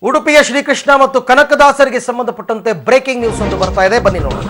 ಉಡುಪಿಯ ಶ್ರೀಕೃಷ್ಣ ಮತ್ತು ಕನಕದಾಸರಿಗೆ ಸಂಬಂಧಪಟ್ಟಂತೆ ಬ್ರೇಕಿಂಗ್ ನ್ಯೂಸ್ ಒಂದು ಬರ್ತಾ ಇದೆ, ಬನ್ನಿ ನೋಡೋಣ.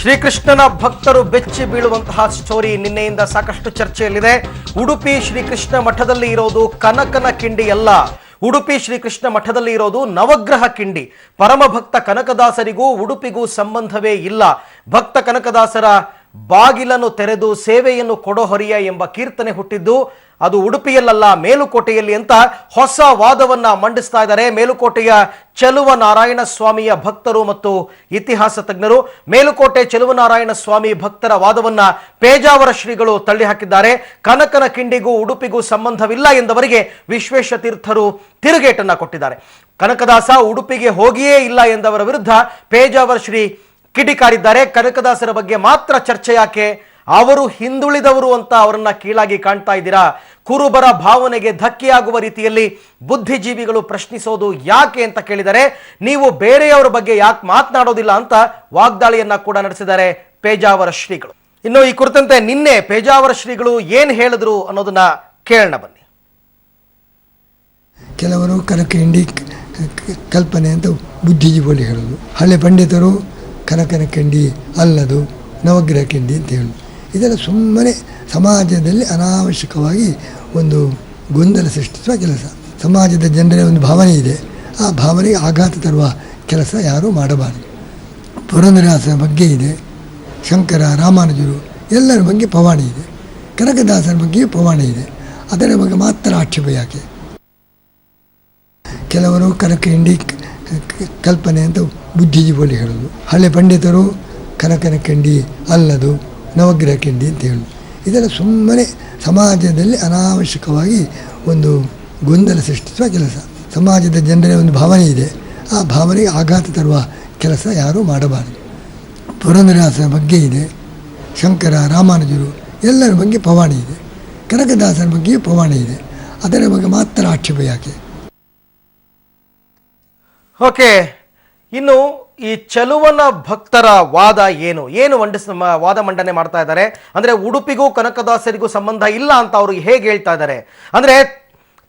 ಶ್ರೀಕೃಷ್ಣನ ಭಕ್ತರು ಬೆಚ್ಚಿ ಬೀಳುವಂತಹ ಸ್ಟೋರಿ ನಿನ್ನೆಯಿಂದ ಸಾಕಷ್ಟು ಚರ್ಚೆಯಲ್ಲಿದೆ. ಉಡುಪಿ ಶ್ರೀಕೃಷ್ಣ ಮಠದಲ್ಲಿ ಇರೋದು ಕನಕನ ಕಿಂಡಿ ಅಲ್ಲ, ಉಡುಪಿ ಶ್ರೀಕೃಷ್ಣ ಮಠದಲ್ಲಿ ಇರೋದು ನವಗ್ರಹ ಕಿಂಡಿ. ಪರಮಭಕ್ತ ಕನಕದಾಸರಿಗೂ ಉಡುಪಿಗೂ ಸಂಬಂಧವೇ ಇಲ್ಲ. ಭಕ್ತ ಕನಕದಾಸರ ಬಾಗಿಲನ್ನು ತೆರೆದು ಸೇವೆಯನ್ನು ಕೊಡೋ ಹೊರಿಯ ಎಂಬ ಕೀರ್ತನೆ ಹುಟ್ಟಿದ್ದು ಅದು ಉಡುಪಿಯಲ್ಲ ಮೇಲುಕೋಟೆಯಲ್ಲಿ ಅಂತ ಹೊಸ ವಾದವನ್ನ ಮಂಡಿಸ್ತಾ ಇದ್ದಾರೆ ಮೇಲುಕೋಟೆಯ ಚೆಲುವನಾರಾಯಣ ಸ್ವಾಮಿಯ ಭಕ್ತರು ಮತ್ತು ಇತಿಹಾಸ ತಜ್ಞರು. ಮೇಲುಕೋಟೆ ಚೆಲುವನಾರಾಯಣ ಸ್ವಾಮಿ ಭಕ್ತರ ವಾದವನ್ನ ಪೇಜಾವರ ಶ್ರೀಗಳು ತಳ್ಳಿ ಹಾಕಿದ್ದಾರೆ. ಕನಕನ ಕಿಂಡಿಗೂ ಉಡುಪಿಗೂ ಸಂಬಂಧವಿಲ್ಲ ಎಂದವರಿಗೆ ವಿಶ್ವೇಶ ತೀರ್ಥರು ತಿರುಗೇಟನ್ನ ಕೊಟ್ಟಿದ್ದಾರೆ. ಕನಕದಾಸ ಉಡುಪಿಗೆ ಹೋಗಿಯೇ ಇಲ್ಲ ಎಂದವರ ವಿರುದ್ಧ ಪೇಜಾವರ ಶ್ರೀ ಕಿಡಿಕಾರಿದ್ದಾರೆ. ಕನಕದಾಸರ ಬಗ್ಗೆ ಮಾತ್ರ ಚರ್ಚೆ ಯಾಕೆ, ಅವರು ಹಿಂದುಳಿದವರು ಅಂತ ಅವರನ್ನ ಕೀಳಾಗಿ ಕಾಣ್ತಾ ಇದ್ದೀರಾ? ಕುರುಬರ ಭಾವನೆಗೆ ಧಕ್ಕೆಯಾಗುವ ರೀತಿಯಲ್ಲಿ ಬುದ್ಧಿಜೀವಿಗಳು ಪ್ರಶ್ನಿಸೋದು ಯಾಕೆ ಅಂತ ಕೇಳಿದರೆ, ನೀವು ಬೇರೆಯವರ ಬಗ್ಗೆ ಯಾಕೆ ಮಾತನಾಡೋದಿಲ್ಲ ಅಂತ ವಾಗ್ದಾಳಿಯನ್ನ ಕೂಡ ನಡೆಸಿದ್ದಾರೆ ಪೇಜಾವರ ಶ್ರೀಗಳು. ಇನ್ನು ಈ ಕುರಿತಂತೆ ನಿನ್ನೆ ಪೇಜಾವರ ಶ್ರೀಗಳು ಏನ್ ಹೇಳಿದ್ರು ಅನ್ನೋದನ್ನ ಕೇಳೋಣ ಬನ್ನಿ. ಕೆಲವರು ಕನಕಕಿಂಡಿ ಕಲ್ಪನೆ ಅಂತ ಬುದ್ಧಿಜೀವಿಗಳು ಹೇಳೋದು, ಹಳೆ ಪಂಡಿತರು ಕನಕನ ಕಿಂಡಿ ಅಲ್ಲದು ನವಗ್ರಹ ಕಿಂಡಿ ಅಂತ ಹೇಳೋದು. ಇದೆಲ್ಲ ಸುಮ್ಮನೆ ಸಮಾಜದಲ್ಲಿ ಅನಾವಶ್ಯಕವಾಗಿ ಒಂದು ಗೊಂದಲ ಸೃಷ್ಟಿಸುವ ಕೆಲಸ. ಸಮಾಜದ ಜನರ ಒಂದು ಭಾವನೆ ಇದೆ, ಆ ಭಾವನೆಗೆ ಆಘಾತ ತರುವ ಕೆಲಸ ಯಾರೂ ಮಾಡಬಾರದು. ಪುರಂದರದಾಸರ ಬಗ್ಗೆ ಇದೆ, ಶಂಕರ ರಾಮಾನುಜರು ಎಲ್ಲರ ಬಗ್ಗೆ ಪವಾಣಿ ಇದೆ, ಕನಕದಾಸರ ಬಗ್ಗೆಯೂ ಪವಾಣಿ ಇದೆ. ಅದರ ಬಗ್ಗೆ ಮಾತ್ರ ಆಕ್ಷೇಪ ಯಾಕೆ? ಕೆಲವರು ಕನಕಕಿಂಡಿ ಕಲ್ಪನೆ ಅಂತ ಬುದ್ಧಿಜೀವಿಗಳು ಹೇಳೋದು, ಹಳೆ ಪಂಡಿತರು ಕನಕನ ಕಿಂಡಿ ಅಲ್ಲದು ನವಗ್ರಹ ಕಿಂಡಿ ಅಂತ ಹೇಳೋದು. ಇದೆಲ್ಲ ಸುಮ್ಮನೆ ಸಮಾಜದಲ್ಲಿ ಅನಾವಶ್ಯಕವಾಗಿ ಒಂದು ಗೊಂದಲ ಸೃಷ್ಟಿಸುವ ಕೆಲಸ. ಸಮಾಜದ ಜನರ ಒಂದು ಭಾವನೆ ಇದೆ, ಆ ಭಾವನೆಗೆ ಆಘಾತ ತರುವ ಕೆಲಸ ಯಾರೂ ಮಾಡಬಾರದು. ಪುರಂದರದಾಸರ ಬಗ್ಗೆ ಇದೆ, ಶಂಕರ ರಾಮಾನುಜರು ಎಲ್ಲರ ಬಗ್ಗೆ ಪವಾಣಿ ಇದೆ, ಕನಕದಾಸರ ಬಗ್ಗೆಯೂ ಪವಾಣಿ ಇದೆ. ಅದರ ಬಗ್ಗೆ ಮಾತ್ರ ಆಕ್ಷೇಪ ಯಾಕೆ? ಓಕೆ, ಇನ್ನು ಈ ಚೆಲುವನ ಭಕ್ತರ ವಾದ ಏನು ವಾದ ಮಂಡನೆ ಮಾಡ್ತಾ ಇದ್ದಾರೆ ಅಂದ್ರೆ, ಉಡುಪಿಗೂ ಕನಕದಾಸರಿಗೂ ಸಂಬಂಧ ಇಲ್ಲ ಅಂತ ಅವರು ಹೇಗೆ ಹೇಳ್ತಾ ಇದ್ದಾರೆ ಅಂದ್ರೆ,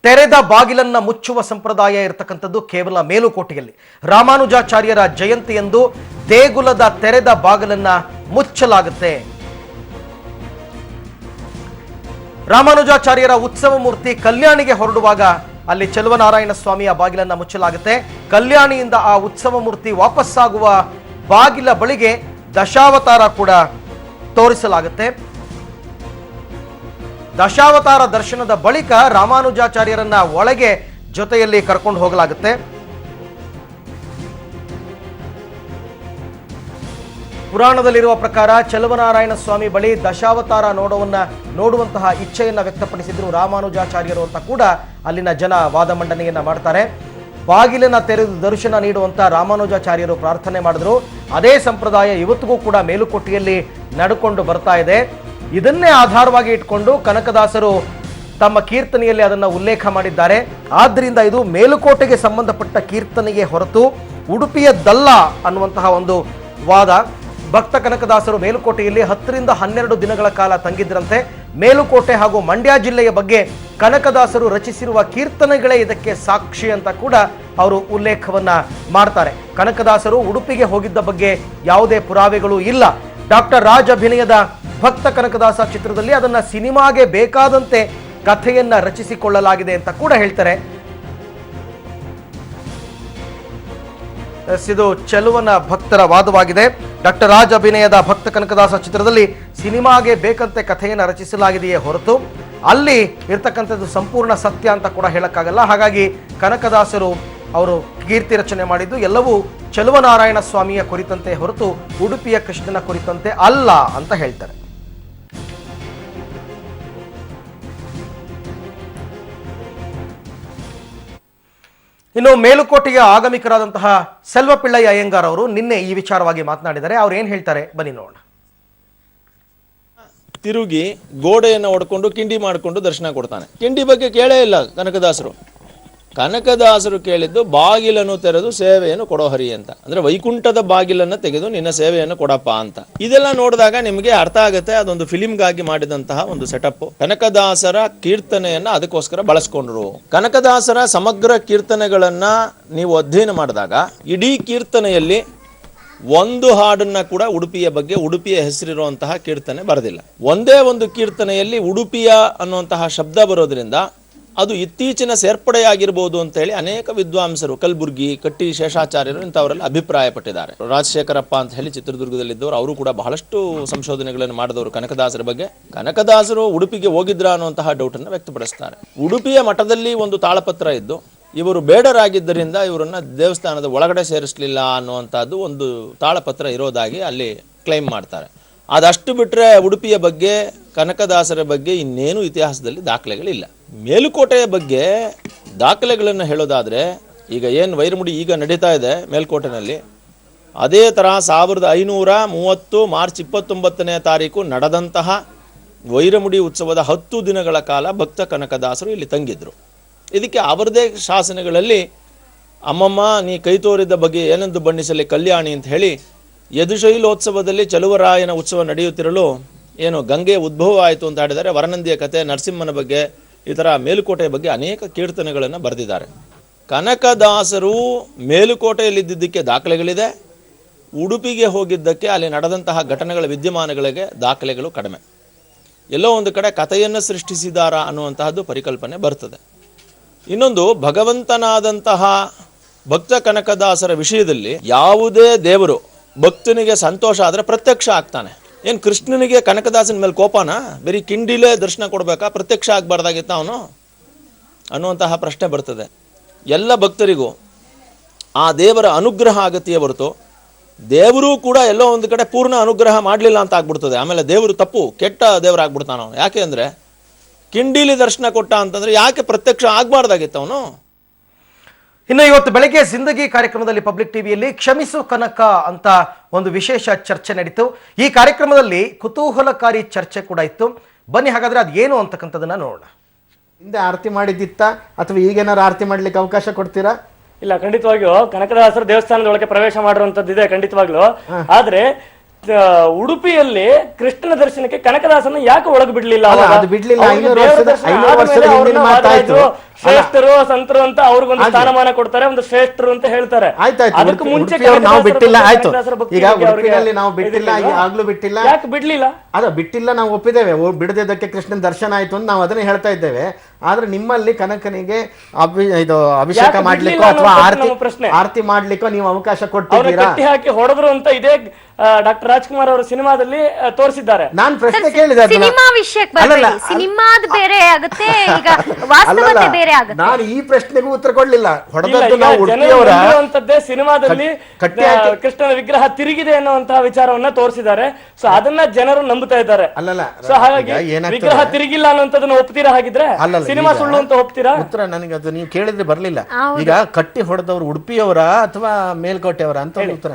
ತೆರೆದ ಬಾಗಿಲನ್ನ ಮುಚ್ಚುವ ಸಂಪ್ರದಾಯ ಇರತಕ್ಕಂಥದ್ದು ಕೇವಲ ಮೇಲುಕೋಟೆಯಲ್ಲಿ. ರಾಮಾನುಜಾಚಾರ್ಯರ ಜಯಂತಿಯಂದು ದೇಗುಲದ ತೆರೆದ ಬಾಗಿಲನ್ನ ಮುಚ್ಚಲಾಗುತ್ತೆ. ರಾಮಾನುಜಾಚಾರ್ಯರ ಉತ್ಸವ ಮೂರ್ತಿ ಕಲ್ಯಾಣಿಗೆ ಹೊರಡುವಾಗ ಅಲ್ಲಿ ಚೆಲುವನಾರಾಯಣ ಸ್ವಾಮಿಯ ಬಾಗಿಲನ್ನ ಮುಚ್ಚಲಾಗುತ್ತೆ. ಕಲ್ಯಾಣಿಯಿಂದ ಆ ಉತ್ಸವ ಮೂರ್ತಿ ವಾಪಸ್ಸಾಗುವ ಬಾಗಿಲ ಬಳಿಗೆ ದಶಾವತಾರ ಕೂಡ ತೋರಿಸಲಾಗುತ್ತೆ. ದಶಾವತಾರ ದರ್ಶನದ ಬಳಿಕ ರಾಮಾನುಜಾಚಾರ್ಯರನ್ನ ಒಳಗೆ ಜೊತೆಯಲ್ಲಿ ಕರ್ಕೊಂಡು ಹೋಗಲಾಗುತ್ತೆ. ಪುರಾಣದಲ್ಲಿರುವ ಪ್ರಕಾರ ಚೆಲುವನಾರಾಯಣ ಸ್ವಾಮಿ ಬಳಿ ದಶಾವತಾರ ನೋಡುವಂತಹ ಇಚ್ಛೆಯನ್ನ ವ್ಯಕ್ತಪಡಿಸಿದ್ರು ರಾಮಾನುಜಾಚಾರ್ಯರು ಅಂತ ಕೂಡ ಅಲ್ಲಿನ ಜನ ವಾದ ಮಂಡನೆಯನ್ನ ಮಾಡ್ತಾರೆ. ಬಾಗಿಲನ್ನ ತೆರೆದು ದರ್ಶನ ನೀಡುವಂತ ರಾಮಾನುಜಾಚಾರ್ಯರು ಪ್ರಾರ್ಥನೆ ಮಾಡಿದ್ರು. ಅದೇ ಸಂಪ್ರದಾಯ ಇವತ್ತಿಗೂ ಕೂಡ ಮೇಲುಕೋಟೆಯಲ್ಲಿ ನಡ್ಕೊಂಡು ಬರ್ತಾ ಇದೆ. ಇದನ್ನೇ ಆಧಾರವಾಗಿ ಇಟ್ಕೊಂಡು ಕನಕದಾಸರು ತಮ್ಮ ಕೀರ್ತನೆಯಲ್ಲಿ ಅದನ್ನ ಉಲ್ಲೇಖ ಮಾಡಿದ್ದಾರೆ. ಆದ್ದರಿಂದ ಇದು ಮೇಲುಕೋಟೆಗೆ ಸಂಬಂಧಪಟ್ಟ ಕೀರ್ತನೆಗೆ ಹೊರತು ಉಡುಪಿಯದ್ದಲ್ಲ ಅನ್ನುವಂತಹ ಒಂದು ವಾದ. ಭಕ್ತ ಕನಕದಾಸರು ಮೇಲುಕೋಟೆಯಲ್ಲಿ 10 ರಿಂದ 12 ದಿನಗಳ ಕಾಲ ತಂಗಿದ್ರಂತೆ. ಮೇಲುಕೋಟೆ ಹಾಗೂ ಮಂಡ್ಯ ಜಿಲ್ಲೆಯ ಬಗ್ಗೆ ಕನಕದಾಸರು ರಚಿಸಿರುವ ಕೀರ್ತನೆಗಳೇ ಇದಕ್ಕೆ ಸಾಕ್ಷಿ ಅಂತ ಕೂಡ ಅವರು ಉಲ್ಲೇಖವನ್ನ ಮಾಡ್ತಾರೆ. ಕನಕದಾಸರು ಉಡುಪಿಗೆ ಹೋಗಿದ್ದ ಬಗ್ಗೆ ಯಾವುದೇ ಪುರಾವೆಗಳು ಇಲ್ಲ. ಡಾಕ್ಟರ್ ರಾಜ್ ಅಭಿನಯದ ಭಕ್ತ ಕನಕದಾಸ ಚಿತ್ರದಲ್ಲಿ ಅದನ್ನ ಸಿನಿಮಾಗೆ ಬೇಕಾದಂತೆ ಕಥೆಯನ್ನ ರಚಿಸಿಕೊಳ್ಳಲಾಗಿದೆ ಅಂತ ಕೂಡ ಹೇಳ್ತಾರೆ. ಇದು ಚೆಲುವನ ಭಕ್ತರ ವಾದವಾಗಿದೆ. ಡಾಕ್ಟರ್ ರಾಜ್ ಅಭಿನಯದ ಭಕ್ತ ಕನಕದಾಸ ಚಿತ್ರದಲ್ಲಿ ಸಿನಿಮಾಗೆ ಬೇಕಂತೆ ಕಥೆಯನ್ನು ರಚಿಸಲಾಗಿದೆಯೇ ಹೊರತು ಅಲ್ಲಿ ಇರ್ತಕ್ಕಂಥದ್ದು ಸಂಪೂರ್ಣ ಸತ್ಯ ಅಂತ ಕೂಡ ಹೇಳಕ್ಕಾಗಲ್ಲ. ಹಾಗಾಗಿ ಕನಕದಾಸರು ಅವರು ಕೀರ್ತಿ ರಚನೆ ಮಾಡಿದ್ದು ಎಲ್ಲವೂ ಚೆಲುವನಾರಾಯಣ ಸ್ವಾಮಿಯ ಕುರಿತಂತೆ ಹೊರತು ಉಡುಪಿಯ ಕೃಷ್ಣನ ಕುರಿತಂತೆ ಅಲ್ಲ ಅಂತ ಹೇಳ್ತಾರೆ. ಇನ್ನು ಮೇಲುಕೋಟೆಯ ಆಗಮಿಕರಾದಂತಹ ಸೆಲ್ವಪಿಳ್ಳಯ್ಯ ಅಯ್ಯಂಗಾರ್ ಅವರು ನಿನ್ನೆ ಈ ವಿಚಾರವಾಗಿ ಮಾತನಾಡಿದ್ದಾರೆ. ಅವ್ರು ಏನ್ ಹೇಳ್ತಾರೆ ಬನ್ನಿ ನೋಡೋಣ. ತಿರುಗಿ ಗೋಡೆಯನ್ನು ಹೊಡ್ಕೊಂಡು ಕಿಂಡಿ ಮಾಡಿಕೊಂಡು ದರ್ಶನ ಕೊಡ್ತಾನೆ. ಕಿಂಡಿ ಬಗ್ಗೆ ಕೇಳೇ ಇಲ್ಲ ಕನಕದಾಸರು. ಕನಕದಾಸರು ಕೇಳಿದ್ದು ಬಾಗಿಲನ್ನು ತೆರೆದು ಸೇವೆಯನ್ನು ಕೊಡೋ ಹರಿ ಅಂತ, ಅಂದ್ರೆ ವೈಕುಂಠದ ಬಾಗಿಲನ್ನು ತೆಗೆದು ನಿನ್ನ ಸೇವೆಯನ್ನು ಕೊಡಪ್ಪ ಅಂತ. ಇದೆಲ್ಲ ನೋಡಿದಾಗ ನಿಮಗೆ ಅರ್ಥ ಆಗುತ್ತೆ ಅದೊಂದು ಫಿಲಿಂಗಾಗಿ ಮಾಡಿದಂತಹ ಒಂದು ಸೆಟಪ್. ಕನಕದಾಸರ ಕೀರ್ತನೆಯನ್ನ ಅದಕ್ಕೋಸ್ಕರ ಬಳಸ್ಕೊಂಡ್ರು. ಕನಕದಾಸರ ಸಮಗ್ರ ಕೀರ್ತನೆಗಳನ್ನ ನೀವು ಅಧ್ಯಯನ ಮಾಡಿದಾಗ ಇಡೀ ಕೀರ್ತನೆಯಲ್ಲಿ ಒಂದು ಹಾಡನ್ನ ಕೂಡ ಉಡುಪಿಯ ಬಗ್ಗೆ, ಉಡುಪಿಯ ಹೆಸರಿರುವಂತಹ ಕೀರ್ತನೆ ಬರೆದಿಲ್ಲ. ಒಂದೇ ಒಂದು ಕೀರ್ತನೆಯಲ್ಲಿ ಉಡುಪಿಯ ಅನ್ನುವಂತಹ ಶಬ್ದ ಬರೋದ್ರಿಂದ ಅದು ಇತ್ತೀಚಿನ ಸೇರ್ಪಡೆಯಾಗಿರ್ಬೋದು ಅಂತ ಹೇಳಿ ಅನೇಕ ವಿದ್ವಾಂಸರು, ಕಲಬುರ್ಗಿ, ಕಟ್ಟಿ ಶೇಷಾಚಾರ್ಯರು ಇಂಥವರೆಲ್ಲ ಅಭಿಪ್ರಾಯ ಪಟ್ಟಿದ್ದಾರೆ. ರಾಜಶೇಖರಪ್ಪ ಅಂತ ಹೇಳಿ ಚಿತ್ರದುರ್ಗದಲ್ಲಿದ್ದವರು, ಅವರು ಕೂಡ ಬಹಳಷ್ಟು ಸಂಶೋಧನೆಗಳನ್ನು ಮಾಡಿದವರು ಕನಕದಾಸರ ಬಗ್ಗೆ. ಕನಕದಾಸರು ಉಡುಪಿಗೆ ಹೋಗಿದ್ರ ಅನ್ನುವಂತಹ ಡೌಟ್ ಅನ್ನು ವ್ಯಕ್ತಪಡಿಸ್ತಾರೆ. ಉಡುಪಿಯ ಮಠದಲ್ಲಿ ಒಂದು ತಾಳಪತ್ರ ಇದ್ದು ಇವರು ಬೇಡರಾಗಿದ್ದರಿಂದ ಇವರನ್ನ ದೇವಸ್ಥಾನದ ಒಳಗಡೆ ಸೇರಿಸಲಿಲ್ಲ ಅನ್ನುವಂಥದ್ದು ಒಂದು ತಾಳಪತ್ರ ಇರೋದಾಗಿ ಅಲ್ಲಿ ಕ್ಲೈಮ್ ಮಾಡ್ತಾರೆ. ಅದಷ್ಟು ಬಿಟ್ಟರೆ ಉಡುಪಿಯ ಬಗ್ಗೆ, ಕನಕದಾಸರ ಬಗ್ಗೆ ಇನ್ನೇನು ಇತಿಹಾಸದಲ್ಲಿ ದಾಖಲೆಗಳಿಲ್ಲ. ಮೇಲುಕೋಟೆಯ ಬಗ್ಗೆ ದಾಖಲೆಗಳನ್ನು ಹೇಳೋದಾದರೆ, ಈಗ ಏನು ವೈರಮುಡಿ ಈಗ ನಡೀತಾ ಇದೆ ಮೇಲ್ಕೋಟೆನಲ್ಲಿ, ಅದೇ ಥರ 1530 ಮಾರ್ಚ್ 29ನೇ ತಾರೀಕು ನಡೆದಂತಹ ವೈರಮುಡಿ ಉತ್ಸವದ 10 ದಿನಗಳ ಕಾಲ ಭಕ್ತ ಕನಕದಾಸರು ಇಲ್ಲಿ ತಂಗಿದ್ರು. ಇದಕ್ಕೆ ಅವರದೇ ಶಾಸನಗಳಲ್ಲಿ ಅಮ್ಮಮ್ಮ ನೀ ಕೈ ತೋರಿದ ಬಗ್ಗೆ ಏನೆಂದು ಬಣ್ಣಿಸಲಿ ಕಲ್ಯಾಣಿ ಅಂತ ಹೇಳಿ, ಯದುಶೈಲೋತ್ಸವದಲ್ಲಿ ಚಲುವರಾಯನ ಉತ್ಸವ ನಡೆಯುತ್ತಿರಲು ಏನು ಗಂಗೆ ಉದ್ಭವ ಆಯಿತು ಅಂತ ಹೇಳಿದರೆ, ವರನಂದಿಯ ಕಥೆ, ನರಸಿಂಹನ ಬಗ್ಗೆ, ಈ ಥರ ಮೇಲುಕೋಟೆಯ ಬಗ್ಗೆ ಅನೇಕ ಕೀರ್ತನೆಗಳನ್ನು ಬರೆದಿದ್ದಾರೆ. ಕನಕದಾಸರು ಮೇಲುಕೋಟೆಯಲ್ಲಿದ್ದಕ್ಕೆ ದಾಖಲೆಗಳಿದೆ, ಉಡುಪಿಗೆ ಹೋಗಿದ್ದಕ್ಕೆ ಅಲ್ಲಿ ನಡೆದಂತಹ ಘಟನೆಗಳ ವಿದ್ಯಮಾನಗಳಿಗೆ ದಾಖಲೆಗಳು ಕಡಿಮೆ. ಎಲ್ಲೋ ಒಂದು ಕಡೆ ಕಥೆಯನ್ನು ಸೃಷ್ಟಿಸಿದಾರಾ ಅನ್ನುವಂತಹದ್ದು ಪರಿಕಲ್ಪನೆ ಬರ್ತದೆ. ಇನ್ನೊಂದು, ಭಗವಂತನಾದಂತಹ ಭಕ್ತ ಕನಕದಾಸರ ವಿಷಯದಲ್ಲಿ ಯಾವುದೇ ದೇವರು ಭಕ್ತನಿಗೆ ಸಂತೋಷ ಆದರೆ ಪ್ರತ್ಯಕ್ಷ ಆಗ್ತಾನೆ. ಏನು ಕೃಷ್ಣನಿಗೆ ಕನಕದಾಸನ ಮೇಲೆ ಕೋಪನಾ? ಬರೀ ಕಿಂಡಿಲೇ ದರ್ಶನ ಕೊಡಬೇಕಾ? ಪ್ರತ್ಯಕ್ಷ ಆಗಬಾರ್ದಾಗಿತ್ತ ಅವನು ಅನ್ನುವಂತಹ ಪ್ರಶ್ನೆ ಬರ್ತದೆ. ಎಲ್ಲ ಭಕ್ತರಿಗೂ ಆ ದೇವರ ಅನುಗ್ರಹ ಆಗತ್ತೆಯೇ ಹೊರತು ದೇವರು ಕೂಡ ಎಲ್ಲೋ ಒಂದು ಕಡೆ ಪೂರ್ಣ ಅನುಗ್ರಹ ಮಾಡಲಿಲ್ಲ ಅಂತ ಆಗ್ಬಿಡ್ತದೆ. ಆಮೇಲೆ ದೇವರು ತಪ್ಪು, ಕೆಟ್ಟ ದೇವರಾಗ್ಬಿಡ್ತಾನ ಅವನು. ಯಾಕೆ ಅಂದರೆ ಕಿಂಡಿಲಿ ದರ್ಶನ ಕೊಟ್ಟ ಅಂತಂದ್ರೆ ಯಾಕೆ ಪ್ರತ್ಯಕ್ಷ ಆಗಬಾರ್ದಾಗಿತ್ತು ಅವನು? ಇನ್ನು ಇವತ್ತು ಬೆಳಗ್ಗೆ ಜಿಂದಗಿ ಕಾರ್ಯಕ್ರಮದಲ್ಲಿ ಪಬ್ಲಿಕ್ ಟಿವಿಯಲ್ಲಿ ಕ್ಷಮಿಸು ಕನಕ ಅಂತ ಒಂದು ವಿಶೇಷ ಚರ್ಚೆ ನಡೀತು. ಈ ಕಾರ್ಯಕ್ರಮದಲ್ಲಿ ಕುತೂಹಲಕಾರಿ ಚರ್ಚೆ ಕೂಡ ಇತ್ತು. ಬನ್ನಿ ಹಾಗಾದ್ರೆ ಅದು ಏನು ಅಂತಕ್ಕಂಥದ್ದನ್ನ ನೋಡೋಣ. ಹಿಂದೆ ಆರತಿ ಮಾಡಿದ್ದಿತ್ತ ಅಥವಾ ಈಗೇನಾರು ಆರತಿ ಮಾಡ್ಲಿಕ್ಕೆ ಅವಕಾಶ ಕೊಡ್ತೀರಾ? ಇಲ್ಲ, ಖಂಡಿತವಾಗಿಯೂ ಕನಕದಾಸರ ದೇವಸ್ಥಾನದೊಳಗೆ ಪ್ರವೇಶ ಮಾಡುವಂತದ್ದು ಇದೆ ಖಂಡಿತವಾಗ್ಲು. ಆದ್ರೆ ಉಡುಪಿಯಲ್ಲಿ ಕೃಷ್ಣನ ದರ್ಶನಕ್ಕೆ ಕನಕದಾಸನ ಯಾಕೆ ಒಳಗೆ ಬಿಡ್ಲಿಲ್ಲ? ಅದು ಬಿಡ್ಲಿಲ್ಲ. 500 ವರ್ಷದ ಹಿಂದಿನ ಮಾತಾಯ್ತು. ಶ್ರೇಷ್ಠರು ಸಂತರು ಅಂತ ಅವ್ರಿಗೊಂದು ಸ್ಥಾನಮಾನ ಕೊಡ್ತಾರೆ, ಒಂದು ಶ್ರೇಷ್ಠರು ಅಂತ ಹೇಳ್ತಾರೆ. ಅದಕ್ಕೆ ಮುಂಚೆ ನಾವು ಬಿಟ್ಟಿಲ್ಲ. ಆಯ್ತು, ಈಗ ಉಡುಪಿಯಲ್ಲಿ ನಾವು ಬಿಟ್ಟಿಲ್ಲ, ಆಗ್ಲೂ ಬಿಟ್ಟಿಲ್ಲ. ಯಾಕೆ ಬಿಡ್ಲಿಲ್ಲ? ಅದ ಬಿಟ್ಟಿಲ್ಲ, ನಾವು ಒಪ್ಪಿದ್ದೇವೆ. ಬಿಡದಿದ್ದಕ್ಕೆ ಕೃಷ್ಣನ ದರ್ಶನ ಆಯ್ತು ಅಂತ ನಾವು ಅದನ್ನೇ ಹೇಳ್ತಾ ಇದ್ದೇವೆ. ಆದ್ರೆ ನಿಮ್ಮಲ್ಲಿ ಕನಕನಿಗೆ ಇದು ಅಭಿಷೇಕ ಮಾಡ್ಲಿಕ್ಕೋ ಅಥವಾ ಆರತಿ ಮಾಡ್ಲಿಕ್ಕೋ ನೀವು ಅವಕಾಶ ಕೊಟ್ಟಿದ್ದೀರಾ? ಕಟ್ಟಿ ಹಾಕಿ ಹೊಡೆದ್ರು ಅಂತ ಇದೇ ಡಾಕ್ಟರ್ ರಾಜ್ಕುಮಾರ್ ಅವರ ಸಿನಿಮಾದಲ್ಲಿ ತೋರಿಸಿದ್ದಾರೆ. ನಾನ್ ಪ್ರಶ್ನೆ ಕೇಳಿದೆ, ಸಿನಿಮಾ ವಿಷಯಕ್ಕೆ ಬರಬೇಡಿ. ಸಿನಿಮಾದ ಬೇರೆ ಆಗುತ್ತೆ, ಈಗ ವಾಸ್ತವತೆ ಬೇರೆ ಆಗುತ್ತೆ. ನಾನು ಈ ಪ್ರಶ್ನೆಗೂ ಉತ್ತರ ಕೊಡ್ಲಿಲ್ಲ. ಹೊಡೆದದ್ದು ನಾವು ಉಡುಪಿಯವರ ಸಿನಿಮಾದಲ್ಲಿ ಕೃಷ್ಣನ ವಿಗ್ರಹ ತಿರುಗಿದೆ ಅನ್ನುವಂತಹ ವಿಚಾರವನ್ನ ತೋರಿಸಿದ್ದಾರೆ. ಸೊ ಅದನ್ನ ಜನರು ನಂಬುತ್ತಾ ಇದ್ದಾರೆ. ಅಲ್ಲಲ್ಲ, ಸೊ ಹಾಗಾಗಿ ವಿಗ್ರಹ ತಿರುಗಿಲ್ಲ ಅನ್ನೋಂಥದ್ದನ್ನ ಒಪ್ತೀರಾ? ಹಾಗಿದ್ರೆ ಸಿನಿಮಾ ಸುಳ್ಳು ಅಂತ ಒಪ್ತೀರಾ? ಉತ್ತರ ನನಗೆ ಅದು ನೀವು ಕೇಳಿದ್ರೆ ಬರ್ಲಿಲ್ಲ. ಈಗ ಕಟ್ಟಿ ಹೊಡೆದವರು ಉಡುಪಿಯವರ ಅಥವಾ ಮೇಲ್ಕೋಟೆಯವರ ಅಂತ ಉತ್ತರ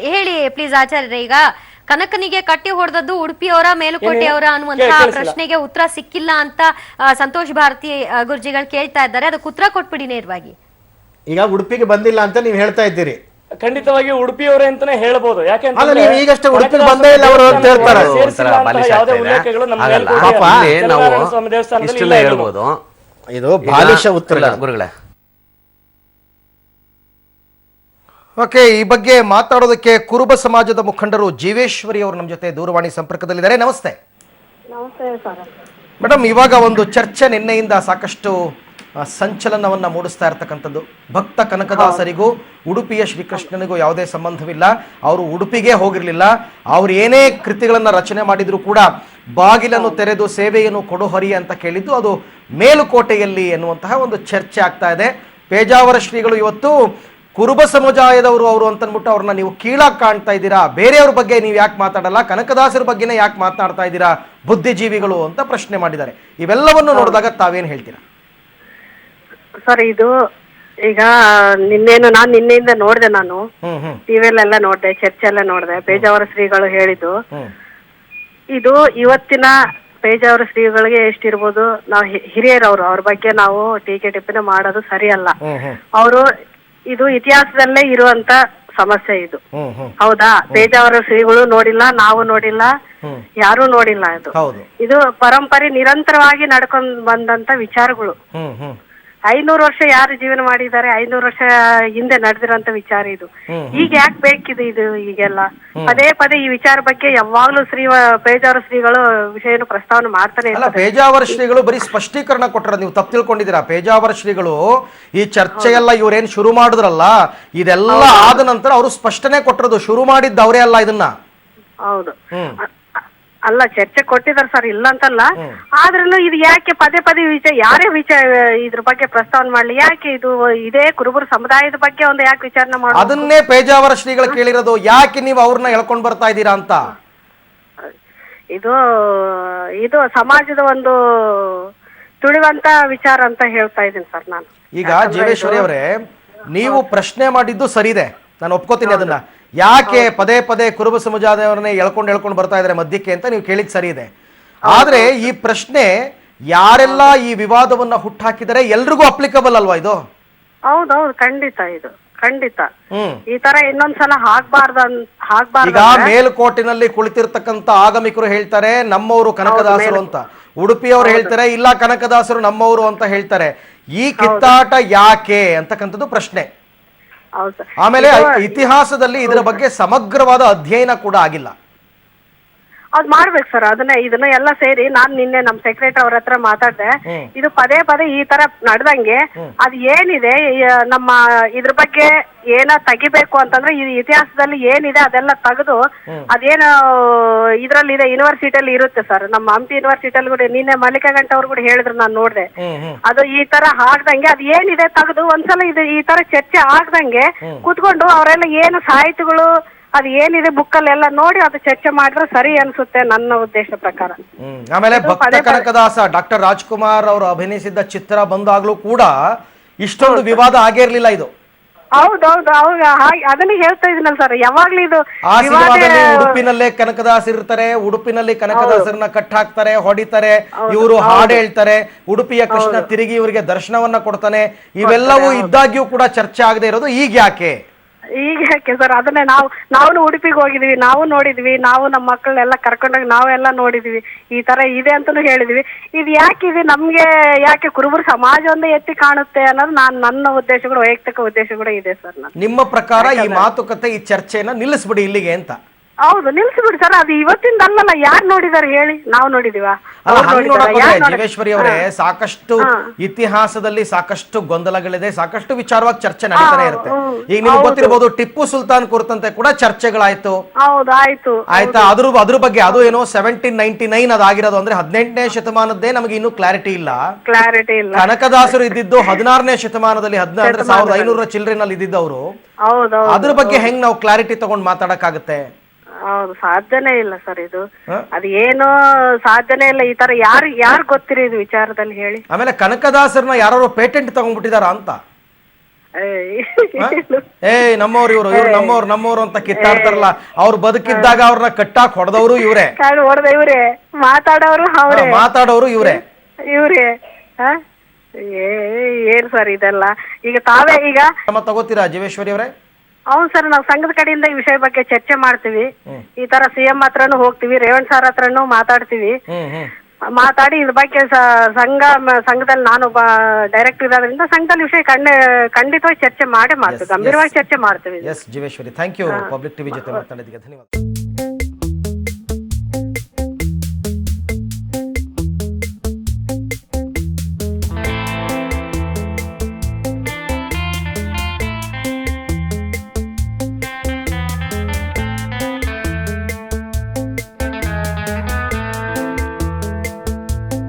ಹೇಳಿ ಪ್ಲೀಸ್ ಆಚಾರ್ಯ. ಈಗ ಕನಕನಿಗೆ ಕಟ್ಟಿ ಹೊಡೆದದ್ದು ಉಡುಪಿಯವರ ಮೇಲುಕೋಟೆಯವರ ಅನ್ನುವಂತಹ ಪ್ರಶ್ನೆಗೆ ಉತ್ತರ ಸಿಕ್ಕಿಲ್ಲ ಅಂತ ಸಂತೋಷ್ ಭಾರತಿ ಗುರುಜಿಗಳು ಕೇಳ್ತಾ ಇದ್ದಾರೆ. ಅದಕ್ಕೆ ಉತ್ತರ ಕೊಟ್ಬಿಡಿ ನೇರವಾಗಿ. ಈಗ ಉಡುಪಿಗೆ ಬಂದಿಲ್ಲ ಅಂತ ನೀವು ಹೇಳ್ತಾ ಇದ್ದೀರಿ. ಖಂಡಿತವಾಗಿ ಉಡುಪಿಯವರೇ ಅಂತಾನೆ ಹೇಳ್ಬೋದು. ಅಲ್ಲ, ಯಾಕೆಂದ್ರೆ ನೀವು ಈಗಷ್ಟೇ ಉಡುಪಿಗೆ ಬಂದೇ ಇಲ್ಲ ಅವರು ಅಂತ ಹೇಳ್ತಾರೆ. ಸೇರಿಸಿಲ್ಲ ಅಂತ ಯಾವುದೇ ಉಲ್ಲೇಖಗಳು ನಮ್ಮ ಮೇಲ್ಕೋಟೆ ಸ್ವಾಮಿ ದೇವಸ್ಥಾನದಲ್ಲಿ ಇಲ್ಲ ಹೇಳ್ಬೋದು. ಇದು ಬಾಲಿಶ ಉತ್ತರ ಗುರುಗಳೇ. ಓಕೆ, ಈ ಬಗ್ಗೆ ಮಾತಾಡೋದಕ್ಕೆ ಕುರುಬ ಸಮಾಜದ ಮುಖಂಡರು ಜೀವೇಶ್ವರಿ ಅವರು ನಮ್ಮ ಜೊತೆ ದೂರವಾಣಿ ಸಂಪರ್ಕದಲ್ಲಿದ್ದಾರೆ. ನಮಸ್ತೆ ಮೇಡಮ್. ಇವಾಗ ಒಂದು ಚರ್ಚೆ ನಿನ್ನೆಯಿಂದ ಸಾಕಷ್ಟು ಸಂಚಲನವನ್ನ ಮೂಡಿಸ್ತಾ ಇರ್ತಕ್ಕಂಥದ್ದು. ಭಕ್ತ ಕನಕದಾಸರಿಗೂ ಉಡುಪಿಯ ಶ್ರೀಕೃಷ್ಣನಿಗೂ ಯಾವುದೇ ಸಂಬಂಧವಿಲ್ಲ. ಅವರು ಉಡುಪಿಗೆ ಹೋಗಿರಲಿಲ್ಲ. ಅವ್ರು ಏನೇ ಕೃತಿಗಳನ್ನ ರಚನೆ ಮಾಡಿದ್ರು ಕೂಡ ಬಾಗಿಲನ್ನು ತೆರೆದು ಸೇವೆಯನ್ನು ಕೊಡು ಹರಿ ಅಂತ ಕೇಳಿದ್ದು ಅದು ಮೇಲುಕೋಟೆಯಲ್ಲಿ ಎನ್ನುವಂತಹ ಒಂದು ಚರ್ಚೆ ಆಗ್ತಾ ಇದೆ. ಪೇಜಾವರ ಶ್ರೀಗಳು ಇವತ್ತು ಕುರುಬ ಸಮುದಾಯದವರು ಅವರು ಅಂತನ್ಬಿಟ್ಟು ಅವ್ರನ್ನ ನೀವು ಕೀಳಾಗಿ ಕಾಣ್ತಾ ಇದ್ದೀರಾ. ಬೇರೆಯವ್ರ ಬಗ್ಗೆ ನೀವು ಯಾಕೆ ಮಾತಾಡಲ್ಲ, ಕನಕದಾಸರ ಬಗ್ಗೆನೇ ಯಾಕೆ ಮಾತನಾಡ್ತಾ ಇದ್ದೀರಾ ಬುದ್ಧಿಜೀವಿಗಳು ಅಂತ ಪ್ರಶ್ನೆ ಮಾಡಿದ್ದಾರೆ. ಇವೆಲ್ಲವನ್ನು ನೋಡಿದಾಗ ತಾವೇನು ಹೇಳ್ತೀರಾ? ಸರ್, ಇದು ಈಗ ನಿನ್ನೆಯಿಂದ ನೋಡಿದೆ. ನಾನು ಟಿವಿಯಲ್ಲೆಲ್ಲ ನೋಡಿದೆ, ಚರ್ಚೆ ಎಲ್ಲ ನೋಡಿದೆ. ಪೇಜಾವರ ಶ್ರೀಗಳು ಹೇಳಿದ್ದು ಇದು ಇವತ್ತಿನ ಪೇಜಾವರ ಶ್ರೀಗಳಿಗೆ ಎಷ್ಟಿರ್ಬೋದು, ನಾವು ಹಿರಿಯರವರು, ಅವ್ರ ಬಗ್ಗೆ ನಾವು ಟೀಕೆ ಟಿಪ್ಪಣಿ ಮಾಡೋದು ಸರಿಯಲ್ಲ. ಅವರು ಇದು ಇತಿಹಾಸದಲ್ಲೇ ಇರುವಂತ ಸಮಸ್ಯೆ ಇದು. ಹೌದಾ? ಪೇಜಾವರ ಶ್ರೀಗಳು ನೋಡಿಲ್ಲ, ನಾವು ನೋಡಿಲ್ಲ, ಯಾರು ನೋಡಿಲ್ಲ. ಇದು ಪರಂಪರೆ ನಿರಂತರವಾಗಿ ನಡ್ಕೊಂಡ್ ಬಂದಂತ ವಿಚಾರಗಳು. 500 ವರ್ಷ ಯಾರು ಜೀವನ ಮಾಡಿದ್ದಾರೆ, 500 ವರ್ಷ ಹಿಂದೆ ನಡೆದಿರೋಂತ ವಿಚಾರ ಇದು. ಈಗ ಯಾಕೆ ಬೇಕಿದೆ ಇದು? ಈಗೆಲ್ಲ ಪದೇ ಪದೇ ಈ ವಿಚಾರ ಬಗ್ಗೆ ಯಾವಾಗ್ಲೂ ಪೇಜಾವರ ಶ್ರೀಗಳು ವಿಷಯನ ಪ್ರಸ್ತಾವನೆ ಮಾಡ್ತಾನೆ ಇರ್ತಾರೆ. ಪೇಜಾವರ ಶ್ರೀಗಳು ಬರೀ ಸ್ಪಷ್ಟೀಕರಣ ಕೊಟ್ಟರ, ನೀವು ತಪ್ಪು ತಿಳ್ಕೊಂಡಿದ್ದೀರಾ. ಪೇಜಾವರ ಶ್ರೀಗಳು ಈ ಚರ್ಚೆಯೆಲ್ಲ ಇವ್ರೇನ್ ಶುರು ಮಾಡಿದ್ರಲ್ಲ, ಇದೆಲ್ಲ ಆದ ನಂತರ ಅವರು ಸ್ಪಷ್ಟನೆ ಕೊಟ್ಟಿರೋದು. ಶುರು ಮಾಡಿದ್ದ ಅವರೇ ಅಲ್ಲ ಇದನ್ನ. ಹೌದು, ಅಲ್ಲ ಚರ್ಚೆ ಕೊಟ್ಟಿದ್ದಾರೆ ಸರ್, ಇಲ್ಲ ಅಂತಲ್ಲ. ಆದ್ರೂ ಇದು ಯಾಕೆ ಪದೇ ಪದೇ ಯಾರೇ ಇದ್ರ ಬಗ್ಗೆ ಪ್ರಸ್ತಾವನೆ ಮಾಡ್ಲಿ? ಯಾಕೆ ಇದು ಇದೇ ಕುರುಬರ ಸಮುದಾಯದ ಬಗ್ಗೆ ಒಂದು ಯಾಕೆ ವಿಚಾರಣೆ ಮಾಡಿ ಅದನ್ನೇ ಪೇಜಾವರ ಶ್ರೀಗಳು ಕೇಳಿರೋದು. ಯಾಕೆ ನೀವು ಅವ್ರನ್ನ ಎಳ್ಕೊಂಡ್ ಬರ್ತಾ ಇದ್ದೀರಾ ಅಂತ. ಇದು ಸಮಾಜದ ಒಂದು ತುಳಿವಂತ ವಿಚಾರ ಅಂತ ಹೇಳ್ತಾ ಇದ್ದೀನಿ ಸರ್ ನಾನು. ಈಗ ಜೀವೇಶ್ವರಿ ಅವರೇ, ನೀವು ಪ್ರಶ್ನೆ ಮಾಡಿದ್ದು ಸರಿ ಇದೆ, ನಾನು ಒಪ್ಕೋತೀನಿ ಅದನ್ನ. ಯಾಕೆ ಪದೇ ಪದೇ ಕುರುಬ ಸಮುದಾಯದವರನ್ನೇ ಎಳ್ಕೊಂಡು ಬರ್ತಾ ಇದ್ದಾರೆ ಮಧ್ಯಕ್ಕೆ ಅಂತ ನೀವು ಕೇಳಿದ್ ಸರಿ ಇದೆ. ಆದ್ರೆ ಈ ಪ್ರಶ್ನೆ ಯಾರೆಲ್ಲ ಈ ವಿವಾದವನ್ನ ಹುಟ್ಟಾಕಿದರೆ ಎಲ್ರಿಗೂ ಅಪ್ಲಿಕಬಲ್ ಅಲ್ವಾ ಇದು? ಹೌದೌದು, ಖಂಡಿತ. ಇದು ಖಂಡಿತ ಈ ತರ ಇನ್ನೊಂದ್ಸಲ ಆಗ್ಬಾರ್ದು. ಈಗ ಮೇಲ್ಕೋಟೆನಲ್ಲಿ ಕುಳಿತಿರ್ತಕ್ಕಂಥ ಆಗಮಿಕರು ಹೇಳ್ತಾರೆ ನಮ್ಮವರು ಕನಕದಾಸರು ಅಂತ, ಉಡುಪಿಯವರು ಹೇಳ್ತಾರೆ ಇಲ್ಲ ಕನಕದಾಸರು ನಮ್ಮವರು ಅಂತ ಹೇಳ್ತಾರೆ. ಈ ಕಿತ್ತಾಟ ಯಾಕೆ ಅಂತಕ್ಕಂಥದ್ದು ಪ್ರಶ್ನೆ. ಆಮೇಲೆ ಇತಿಹಾಸದಲ್ಲಿ ಇದರ ಬಗ್ಗೆ ಸಮಗ್ರವಾದ ಅಧ್ಯಯನ ಕೂಡ ಆಗಿಲ್ಲ. ಅದ್ ಮಾಡ್ಬೇಕು ಸರ್. ಇದನ್ನ ಎಲ್ಲ ಸೇರಿ ನಾನ್ ನಿನ್ನೆ ನಮ್ ಸೆಕ್ರೆಟರಿ ಅವ್ರ ಹತ್ರ ಮಾತಾಡ್ದೆ. ಇದು ಪದೇ ಪದೇ ಈ ತರ ನಡೆದಂಗೆ ಅದ್ ಏನಿದೆ ನಮ್ಮ ಇದ್ರ ಬಗ್ಗೆ ತೆಗಿಬೇಕು ಅಂತಂದ್ರೆ ಈ ಇತಿಹಾಸದಲ್ಲಿ ಏನಿದೆ ಅದೆಲ್ಲ ತೆಗೆದು ಅದೇನು ಇದ್ರಲ್ಲಿ ಯೂನಿವರ್ಸಿಟಿಯಲ್ಲಿ ಇರುತ್ತೆ ಸರ್. ನಮ್ಮ ಹಂಪಿ ಯೂನಿವರ್ಸಿಟಿಯಲ್ಲಿ ಕೂಡ ನಿನ್ನೆ ಮಲ್ಲಿಕಾಗಂಟ ಅವ್ರು ಕೂಡ ಹೇಳಿದ್ರು, ನಾನು ನೋಡ್ದೆ. ಅದು ಈ ತರ ಆಗ್ದಂಗೆ ಅದ್ ಏನಿದೆ ತೆಗೆದು ಒಂದ್ಸಲ ಇದು ಈ ತರ ಚರ್ಚೆ ಆಗ್ದಂಗೆ ಕುತ್ಕೊಂಡು ಅವರೆಲ್ಲ ಏನು ಸಾಹಿತಿಗಳು ಅದು ಏನಿದೆ ಬುಕ್ಕಲ್ಲಿ ಎಲ್ಲ ನೋಡಿ ಅದು ಚರ್ಚೆ ಮಾಡಿದ್ರೆ ಸರಿ ಅನ್ಸುತ್ತೆ ನನ್ನ ಉದ್ದೇಶ ಪ್ರಕಾರ. ಆಮೇಲೆ ಭಕ್ತ ಕನಕದಾಸ ಡಾಕ್ಟರ್ ರಾಜ್ಕುಮಾರ್ ಅವರು ಅಭಿನಯಿಸಿದ್ದ ಚಿತ್ರ ಬಂದಾಗ್ಲೂ ಕೂಡ ಇಷ್ಟೊಂದು ವಿವಾದ ಆಗಿರ್ಲಿಲ್ಲ ಇದು. ಹೌದೌದು, ಅದನ್ನ ಹೇಳ್ತಾ ಇದೀನಲ್ಲ ಸರ್. ಯಾವಾಗ್ಲೂ ಇದು ಉಡುಪಿನಲ್ಲೇ ಕನಕದಾಸ ಇರ್ತಾರೆ, ಉಡುಪಿನಲ್ಲಿ ಕನಕದಾಸರನ್ನ ಕಟ್ ಹಾಕ್ತಾರೆ, ಹೊಡಿತಾರೆ, ಇವರು ಹಾಡು ಹೇಳ್ತಾರೆ, ಉಡುಪಿಯ ಕೃಷ್ಣ ತಿರುಗಿ ಇವರಿಗೆ ದರ್ಶನವನ್ನ ಕೊಡ್ತಾನೆ. ಇವೆಲ್ಲವೂ ಇದ್ದಾಗ್ಯೂ ಕೂಡ ಚರ್ಚೆ ಆಗದೆ ಇರೋದು ಈಗ ಯಾಕೆ ಸರ್? ಅದನ್ನೇ ನಾವು ಉಡುಪಿಗೆ ಹೋಗಿದ್ವಿ, ನಾವು ನೋಡಿದ್ವಿ, ನಾವು ನಮ್ಮ ಮಕ್ಕಳನ್ನೆಲ್ಲ ಕರ್ಕೊಂಡೋಗಿ ನಾವೆಲ್ಲ ನೋಡಿದ್ವಿ. ಈ ತರ ಇದೆ ಅಂತಾನು ಹೇಳಿದ್ವಿ. ಇದು ಯಾಕಿದೆ ನಮ್ಗೆ, ಯಾಕೆ ಕುರುಬರ ಸಮಾಜ ಒಂದೇ ಎತ್ತಿ ಕಾಣುತ್ತೆ ಅನ್ನೋದು ನನ್ನ ಉದ್ದೇಶಗಳು, ವೈಯಕ್ತಿಕ ಉದ್ದೇಶ ಕೂಡ ಇದೆ ಸರ್. ನಿಮ್ಮ ಪ್ರಕಾರ ಈ ಮಾತುಕತೆ, ಈ ಚರ್ಚೆಯನ್ನ ನಿಲ್ಲಿಸ್ಬಿಡಿ ಇಲ್ಲಿಗೆ ಅಂತ? ಹೌದು, ನಿಲ್ಸಿಬಿಡಿ ಸರ್. ಅದು ಇವತ್ತಿಂದ ಅಲ್ಲಲ್ಲ, ಯಾರು ನೋಡಿದಾರೆ ಹೇಳಿ? ನಾವು ನೋಡಿದೀವ? ಜೀವೇಶ್ವರಿ ಅವರೇ, ಸಾಕಷ್ಟು ಇತಿಹಾಸದಲ್ಲಿ ಸಾಕಷ್ಟು ಗೊಂದಲಗಳಿದೆ, ಸಾಕಷ್ಟು ವಿಚಾರವಾಗಿ ಚರ್ಚೆ ನಡೀತಾನೆ ಇರುತ್ತೆ. ಈಗ ನಿಮ್ಗೆ ಗೊತ್ತಿರಬಹುದು ಟಿಪ್ಪು ಸುಲ್ತಾನ್ ಕುರಿತಂತೆ ಕೂಡ ಚರ್ಚೆಗಳಾಯ್ತು. ಆಯ್ತಾ? ಅದ್ರ ಬಗ್ಗೆ ಅದು ಏನೋ 1799 ಅದಾಗಿರೋದು, ಅಂದ್ರೆ 18ನೇ ಶತಮಾನದ್ದೇ ನಮಗೆ ಇನ್ನೂ ಕ್ಲಾರಿಟಿ ಇಲ್ಲ. ಕನಕದಾಸರು ಇದ್ದಿದ್ದು 16ನೇ ಶತಮಾನದಲ್ಲಿ, 1500 ಚಿಲ್ಡ್ರನ್ ಇದ್ದಿದ್ದವರು. ಅದ್ರ ಬಗ್ಗೆ ಹೆಂಗ್ ನಾವು ಕ್ಲಾರಿಟಿ ತಗೊಂಡ್ ಮಾತಾಡಕ್ಕಾಗತ್ತೆ? ಹೌದು, ಸಾಧ್ಯನೇ ಇಲ್ಲ ಸರ್. ಇದು ಅದು ಏನು ಸಾಧ್ಯನೇ ಇಲ್ಲ. ಈ ತರ ಯಾರು ಗೊತ್ತಿರಿ ಇದು ವಿಚಾರದಲ್ಲಿ ಹೇಳಿ? ಆಮೇಲೆ ಕನಕದಾಸರನ್ನ ಯಾರು ಪೇಟೆಂಟ್ ತಗೊಂಡ್ಬಿಟ್ಟಿದಾರ ಅಂತ, ನಮ್ಮವ್ರು ಇವ್ರು ನಮ್ಮವ್ರು ಅಂತ ಕಿತ್ತಾಡ್ತಾರಲ್ಲ. ಅವ್ರು ಬದುಕಿದ್ದಾಗ ಅವ್ರನ್ನ ಕಟ್ಟಾಕ್ ಹೊಡೆದವರು ಇವರೇ, ಮಾತಾಡೋರು ಇವರೇ. ಏನ್ ಸರ್ ಇದೆಲ್ಲ? ಈಗ ತಾವೇ ಈಗ ತಗೋತೀರಾ ಜೀವೇಶ್ವರಿ ಅವರೇ? ಹೌದು ಸರ್, ನಾವು ಸಂಘದ ಕಡೆಯಿಂದ ಈ ವಿಷಯ ಬಗ್ಗೆ ಚರ್ಚೆ ಮಾಡ್ತೀವಿ. ಈ ತರ CM ಹತ್ರನೂ ಹೋಗ್ತೀವಿ, ರೇವಣ್ ಸರ್ ಹತ್ರನೂ ಮಾತಾಡ್ತೀವಿ. ಮಾತಾಡಿ ಇದ್ರ ಬಗ್ಗೆ ಸಂಘದಲ್ಲಿ ನಾನು ಡೈರೆಕ್ಟರ್ ಇರೋದ್ರಿಂದ ಸಂಘದಲ್ಲಿ ವಿಷಯ ಖಂಡಿತವಾಗಿ ಚರ್ಚೆ ಮಾಡೇ ಮಾಡ್ತೀವಿ, ಗಂಭೀರವಾಗಿ ಚರ್ಚೆ ಮಾಡ್ತೀವಿ. Yes Jeeveshwari, thank you public TV ಜೊತೆ ಮಾತಾಡಿದ್ದಕ್ಕೆ ಧನ್ಯವಾದ.